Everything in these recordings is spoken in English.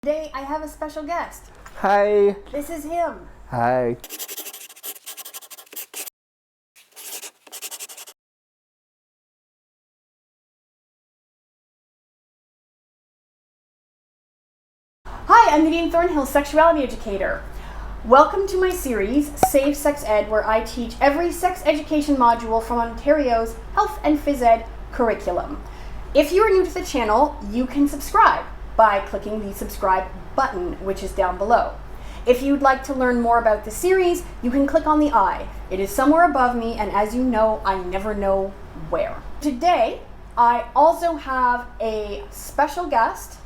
Today I have a special guest. Hi. This is him. Hi. Hi, I'm Nadine Thornhill, sexuality educator. Welcome to my series, Save Sex Ed, where I teach every sex education module from Ontario's Health and Phys Ed curriculum. If you are new to the channel, you can subscribe by clicking the subscribe button, which is down below. If you'd like to learn more about the series, you can click on the I. It is somewhere above me, and as you know, I never know where. Today, I also have a special guest.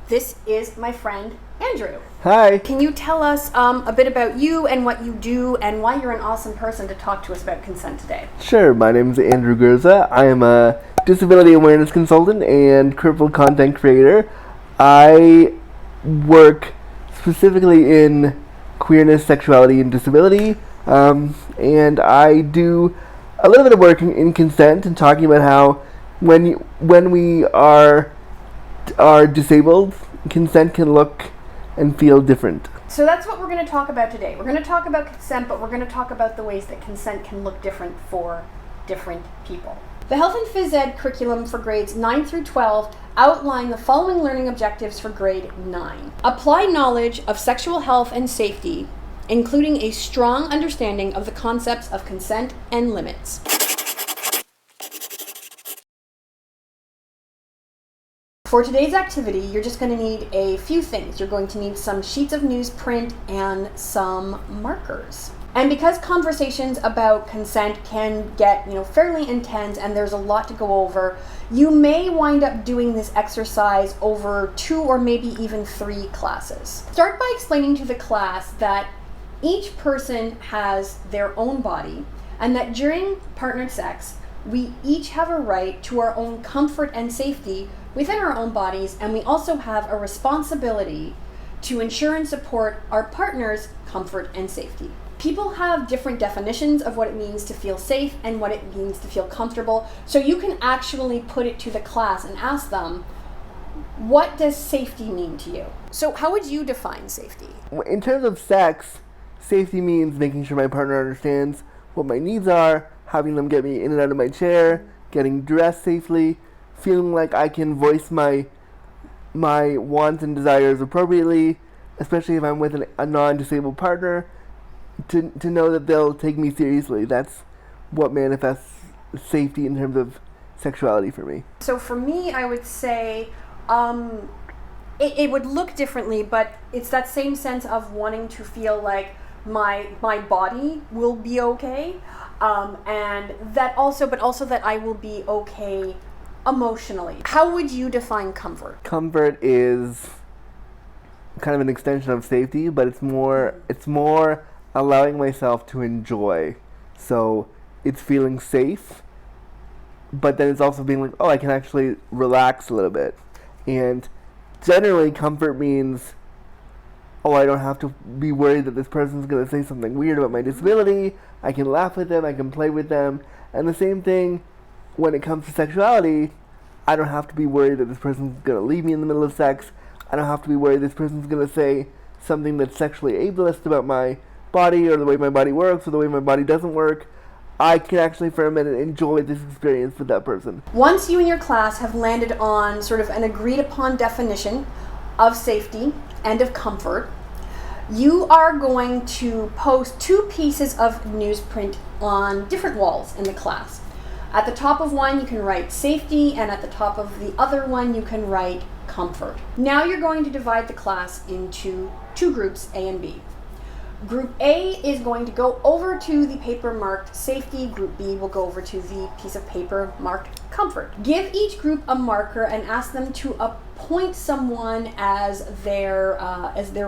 This is my friend, Andrew. Hi. Can you tell us a bit about you and what you do and why you're an awesome person to talk to us about consent today? Sure, my name is Andrew Gurza. I am a disability awareness consultant and crippled content creator. I work specifically in queerness, sexuality, and disability, and I do a little bit of work in consent and talking about how when we are disabled, consent can look and feel different. So that's what we're going to talk about today. We're going to talk about consent, but we're going to talk about the ways that consent can look different for different people. The Health and Phys Ed curriculum for grades 9 through 12 outline the following learning objectives for grade 9. Apply knowledge of sexual health and safety, including a strong understanding of the concepts of consent and limits. For today's activity, you're just going to need a few things. You're going to need some sheets of newsprint and some markers. And because conversations about consent can get, fairly intense and there's a lot to go over, you may wind up doing this exercise over 2 or maybe even 3 classes. Start by explaining to the class that each person has their own body and that during partnered sex, we each have a right to our own comfort and safety within our own bodies, and we also have a responsibility to ensure and support our partner's comfort and safety. People have different definitions of what it means to feel safe and what it means to feel comfortable, so you can actually put it to the class and ask them, what does safety mean to you? So how would you define safety? In terms of sex, safety means making sure my partner understands what my needs are, having them get me in and out of my chair, getting dressed safely, feeling like I can voice my wants and desires appropriately, especially if I'm with a non-disabled partner, to know that they'll take me seriously. That's what manifests safety in terms of sexuality for me. So for me, I would say it would look differently, but it's that same sense of wanting to feel like my body will be okay, and that also that I will be okay emotionally. How would you define comfort? Comfort is kind of an extension of safety, but it's more allowing myself to enjoy. So it's feeling safe, but then it's also being like, oh, I can actually relax a little bit. And generally comfort means, oh, I don't have to be worried that this person's going to say something weird about my disability. I can laugh with them, I can play with them. And the same thing when it comes to sexuality, I don't have to be worried that this person's going to leave me in the middle of sex. I don't have to be worried this person's going to say something that's sexually ableist about my body or the way my body works or the way my body doesn't work. I can actually for a minute enjoy this experience with that person. Once you and your class have landed on sort of an agreed upon definition of safety and of comfort, you are going to post 2 pieces of newsprint on different walls in the class. At the top of one, you can write safety, and at the top of the other one, you can write comfort. Now you're going to divide the class into 2 groups, A and B. Group A is going to go over to the paper marked safety. Group B will go over to the piece of paper marked comfort. Give each group a marker and ask them to appoint someone as their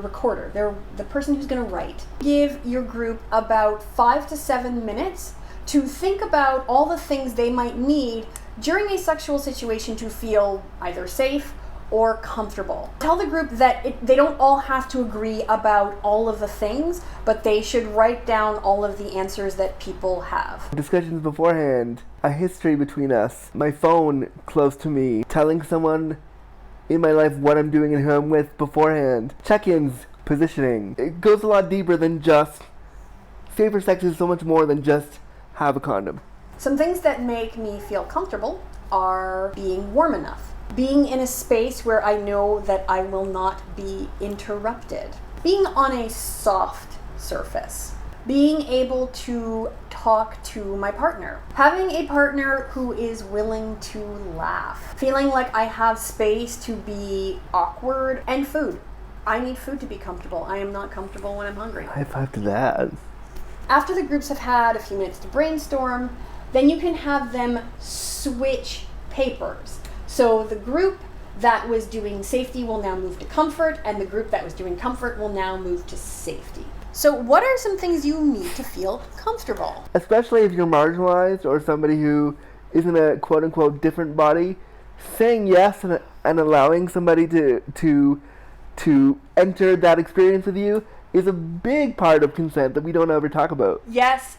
recorder, the person who's going to write. Give your group about 5 to 7 minutes to think about all the things they might need during a sexual situation to feel either safe or comfortable. Tell the group that they don't all have to agree about all of the things, but they should write down all of the answers that people have. Discussions beforehand, a history between us, my phone close to me, telling someone in my life, what I'm doing and who I'm with beforehand. Check-ins, positioning. It goes a lot deeper than just, safer sex is so much more than just have a condom. Some things that make me feel comfortable are being warm enough. Being in a space where I know that I will not be interrupted. Being on a soft surface. Being able to talk to my partner. Having a partner who is willing to laugh. Feeling like I have space to be awkward. And food. I need food to be comfortable. I am not comfortable when I'm hungry. High five to that. After the groups have had a few minutes to brainstorm, then you can have them switch papers. So the group that was doing safety will now move to comfort, and the group that was doing comfort will now move to safety. So what are some things you need to feel comfortable? Especially if you're marginalized or somebody who is in a quote-unquote different body, saying yes and allowing somebody to enter that experience with you is a big part of consent that we don't ever talk about. Yes.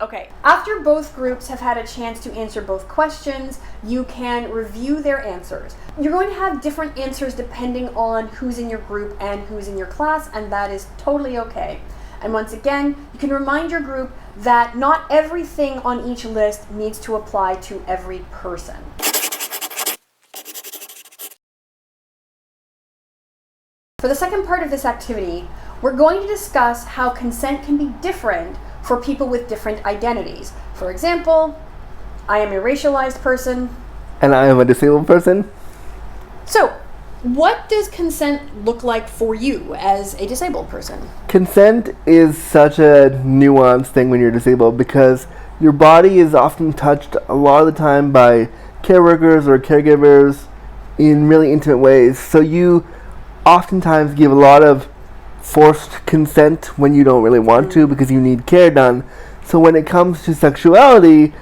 Okay. After both groups have had a chance to answer both questions, you can review their answers. You're going to have different answers depending on who's in your group and who's in your class, and that is totally okay. And once again, you can remind your group that not everything on each list needs to apply to every person. For the second part of this activity, we're going to discuss how consent can be different for people with different identities. For example, I am a racialized person. And I am a disabled person. So, what does consent look like for you as a disabled person? Consent is such a nuanced thing when you're disabled because your body is often touched a lot of the time by care workers or caregivers in really intimate ways. So you oftentimes give a lot of forced consent when you don't really want to because you need care done. So when it comes to sexuality,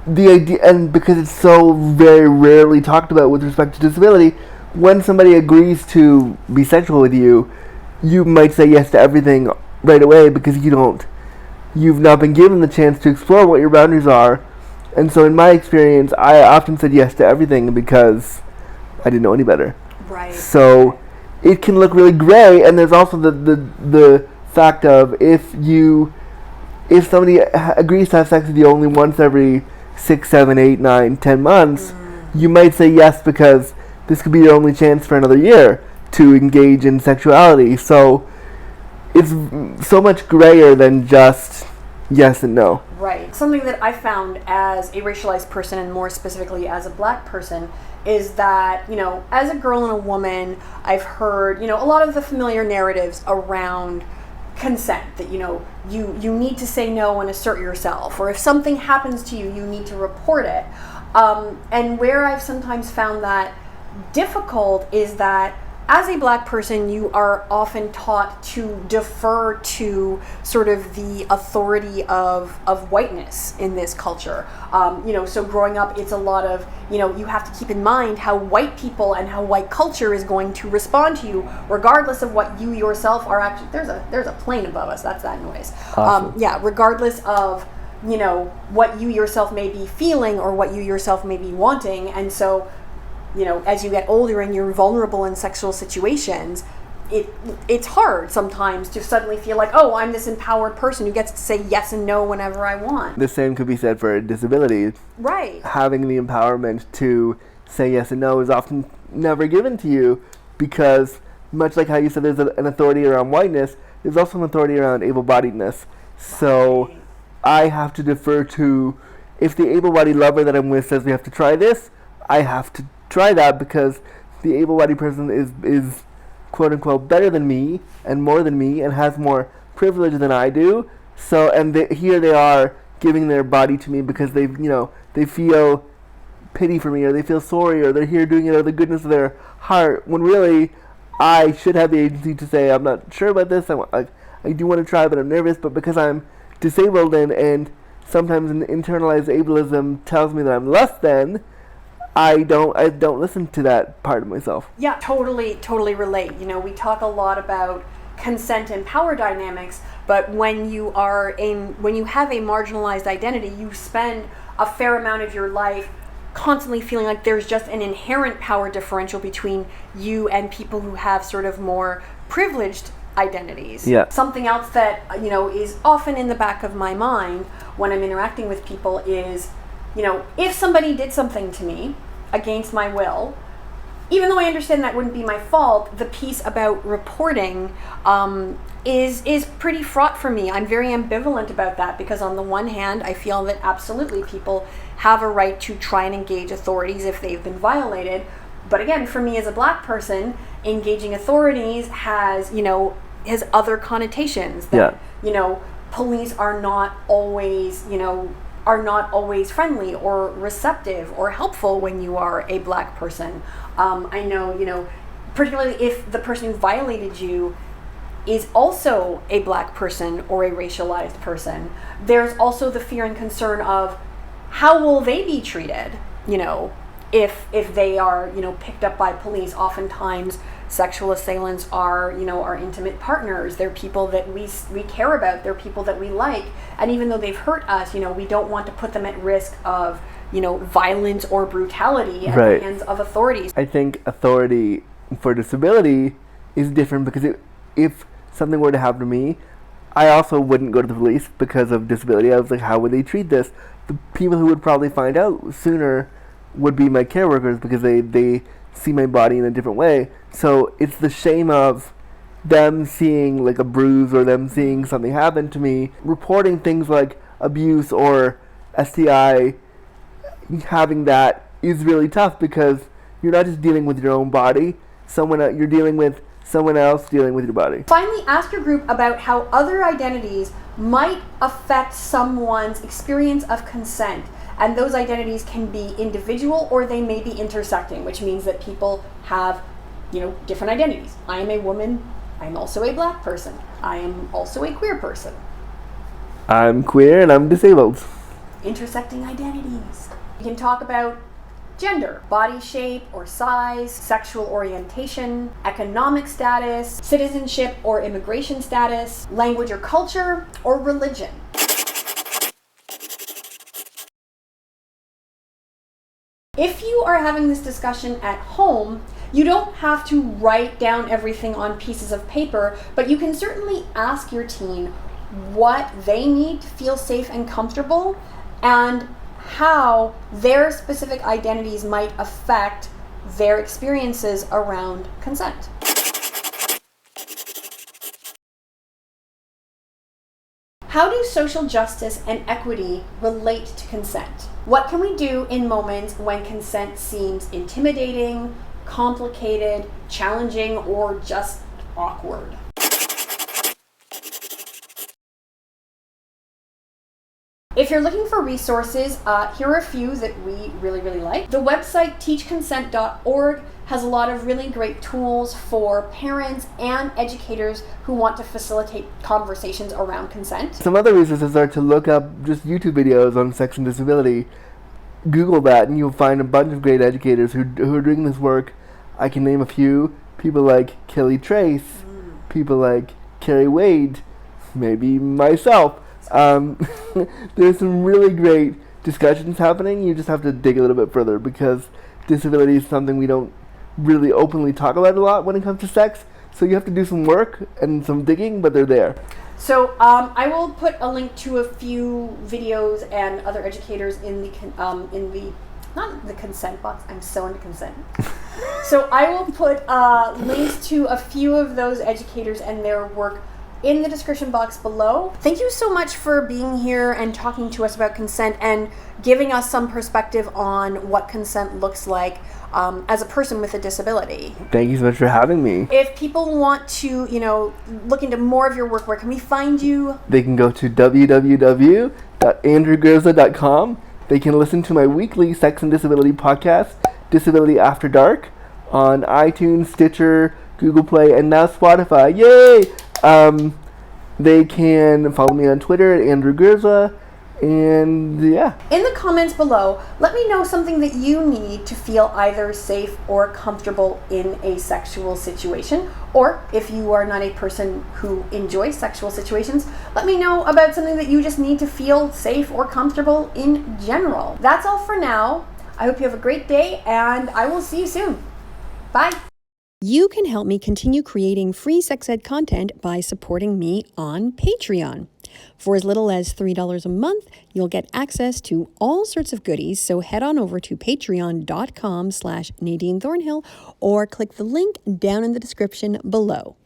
the idea, and because it's so very rarely talked about with respect to disability, when somebody agrees to be sexual with you, you might say yes to everything right away because you've not been given the chance to explore what your boundaries are. And so in my experience, I often said yes to everything because I didn't know any better. Right. So it can look really gray, and there's also the fact of if somebody agrees to have sex with you only once every 6, 7, 8, 9, 10 months, you might say yes because this could be your only chance for another year to engage in sexuality. So it's so much grayer than just yes and no. Right. Something that I found as a racialized person, and more specifically as a black person, is that, as a girl and a woman, I've heard, a lot of the familiar narratives around consent, that, you need to say no and assert yourself, or if something happens to you, you need to report it. And where I've sometimes found that difficult is that as a black person, you are often taught to defer to sort of the authority of whiteness in this culture. So growing up, it's a lot of, you have to keep in mind how white people and how white culture is going to respond to you, regardless of what you yourself are actually, there's a plane above us, that's that noise. Awesome. Regardless of, what you yourself may be feeling or what you yourself may be wanting. And so, as you get older and you're vulnerable in sexual situations, it's hard sometimes to suddenly feel like, oh, I'm this empowered person who gets to say yes and no whenever I want. The same could be said for disability. Right. Having the empowerment to say yes and no is often never given to you because, much like how you said there's an authority around whiteness, there's also an authority around able-bodiedness. So I have to defer to, if the able-bodied lover that I'm with says we have to try this, I have to try that because the able-bodied person is quote-unquote better than me and more than me and has more privilege than I do. So, and here they are giving their body to me because they feel pity for me, or they feel sorry, or they're here doing it out of the goodness of their heart, when really I should have the agency to say, I'm not sure about this, I do want to try, but I'm nervous, but because I'm disabled and sometimes an internalized ableism tells me that I'm less than, I don't listen to that part of myself. Yeah, totally relate. We talk a lot about consent and power dynamics, but when you have a marginalized identity, you spend a fair amount of your life constantly feeling like there's just an inherent power differential between you and people who have sort of more privileged identities. Yeah. Something else that, is often in the back of my mind when I'm interacting with people is, if somebody did something to me against my will, even though I understand that wouldn't be my fault, the piece about reporting is pretty fraught for me. I'm very ambivalent about that because on the one hand, I feel that absolutely people have a right to try and engage authorities if they've been violated. But again, for me as a Black person, engaging authorities has other connotations that, police are not always, friendly or receptive or helpful when you are a Black person. I know, particularly if the person who violated you is also a Black person or a racialized person, there's also the fear and concern of how will they be treated, if they are, picked up by police. Oftentimes sexual assailants are, our intimate partners. They're people that we care about. They're people that we like. And even though they've hurt us, we don't want to put them at risk of, violence or brutality at the hands of authorities. I think authority for disability is different because if something were to happen to me, I also wouldn't go to the police because of disability. I was like, how would they treat this? The people who would probably find out sooner would be my care workers because they see my body in a different way. So it's the shame of them seeing like a bruise or them seeing something happen to me. Reporting things like abuse or STI, having that is really tough because you're not just dealing with your own body, you're dealing with someone else dealing with your body. Finally, ask your group about how other identities might affect someone's experience of consent. And those identities can be individual or they may be intersecting, which means that people have, different identities. I am a woman. I'm also a Black person. I am also a queer person. I'm queer and I'm disabled. Intersecting identities. You can talk about gender, body shape or size, sexual orientation, economic status, citizenship or immigration status, language or culture, or religion. If you are having this discussion at home, you don't have to write down everything on pieces of paper, but you can certainly ask your teen what they need to feel safe and comfortable and how their specific identities might affect their experiences around consent. How do social justice and equity relate to consent? What can we do in moments when consent seems intimidating, complicated, challenging, or just awkward? If you're looking for resources, here are a few that we really, really like. The website teachconsent.org has a lot of really great tools for parents and educators who want to facilitate conversations around consent. Some other resources are to look up just YouTube videos on sex and disability. Google that and you'll find a bunch of great educators who are doing this work. I can name a few. People like Kelly Trace, people like Carrie Wade, maybe myself. There's some really great discussions happening. You just have to dig a little bit further because disability is something we don't really openly talk about a lot when it comes to sex. So you have to do some work and some digging, but they're there. So I will put a link to a few videos and other educators in the not the consent box. I'm so into consent. So I will put links to a few of those educators and their work in the description box below. Thank you so much for being here and talking to us about consent and giving us some perspective on what consent looks like as a person with a disability. Thank you so much for having me. If people want to, look into more of your work, where can we find you? They can go to www.andrewgurza.com. They can listen to my weekly sex and disability podcast, Disability After Dark, on iTunes, Stitcher, Google Play, and now Spotify. Yay! They can follow me on Twitter at Andrew Gurza, and yeah. In the comments below, let me know something that you need to feel either safe or comfortable in a sexual situation, or if you are not a person who enjoys sexual situations, let me know about something that you just need to feel safe or comfortable in general. That's all for now. I hope you have a great day, and I will see you soon. Bye. You can help me continue creating free sex ed content by supporting me on Patreon. For as little as $3 a month, you'll get access to all sorts of goodies, so head on over to patreon.com/Nadine Thornhill or click the link down in the description below.